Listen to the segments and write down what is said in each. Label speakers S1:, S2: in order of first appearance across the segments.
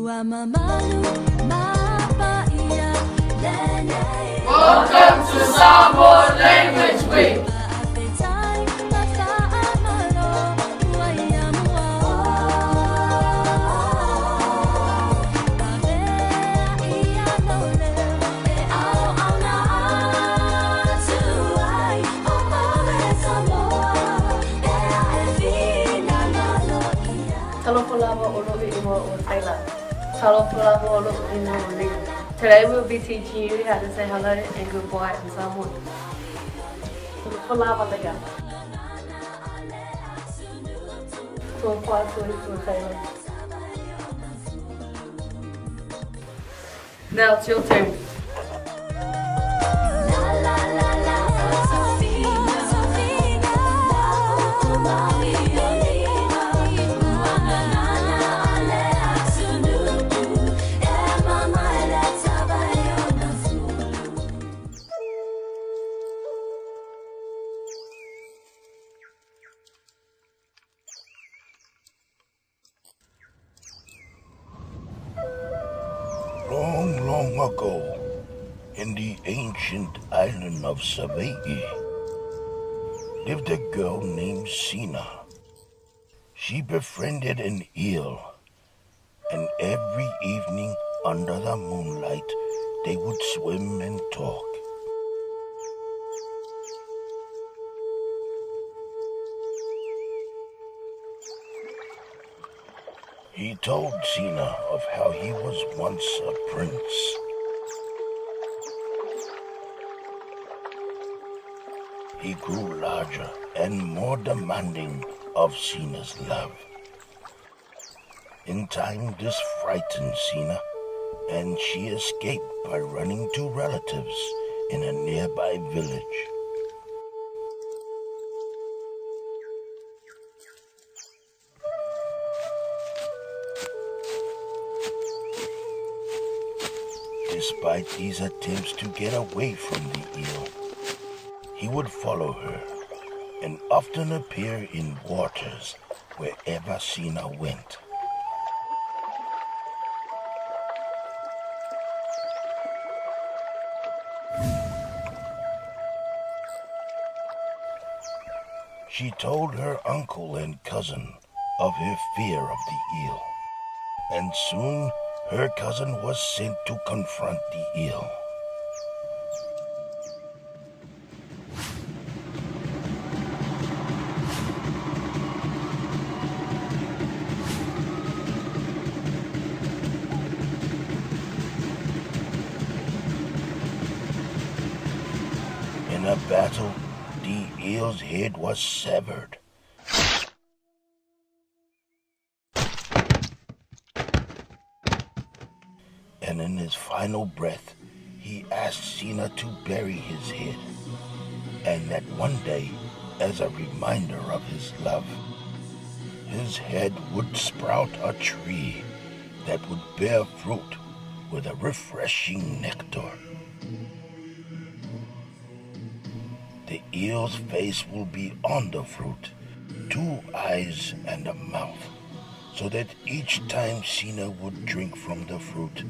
S1: Welcome to Samoa Language Week.
S2: Talopolava olo imo o Thailand. Talopolava olo imo o Lee. Today we'll be teaching you how to say hello and goodbye in Samoan. Talopolava lega. Thailand. Now it's your turn.
S3: Long, long ago, in the ancient island of Savaii, lived a girl named Sina. She befriended an eel, and every evening under the moonlight, they would swim and talk. He told Sina of how he was once a prince. He grew larger and more demanding of Sina's love. In time, this frightened Sina, and she escaped by running to relatives in a nearby village. Despite these attempts to get away from the eel, he would follow her and often appear in waters wherever Sina went. She told her uncle and cousin of her fear of the eel, and soon her cousin was sent to confront the eel. In a battle, the eel's head was severed. And in his final breath, he asked Sina to bury his head, and that one day, as a reminder of his love, his head would sprout a tree that would bear fruit with a refreshing nectar. The eel's face will be on the fruit, 2 eyes and a mouth, so that each time Sina would drink from the fruit,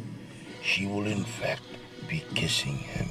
S3: she will in fact be kissing him.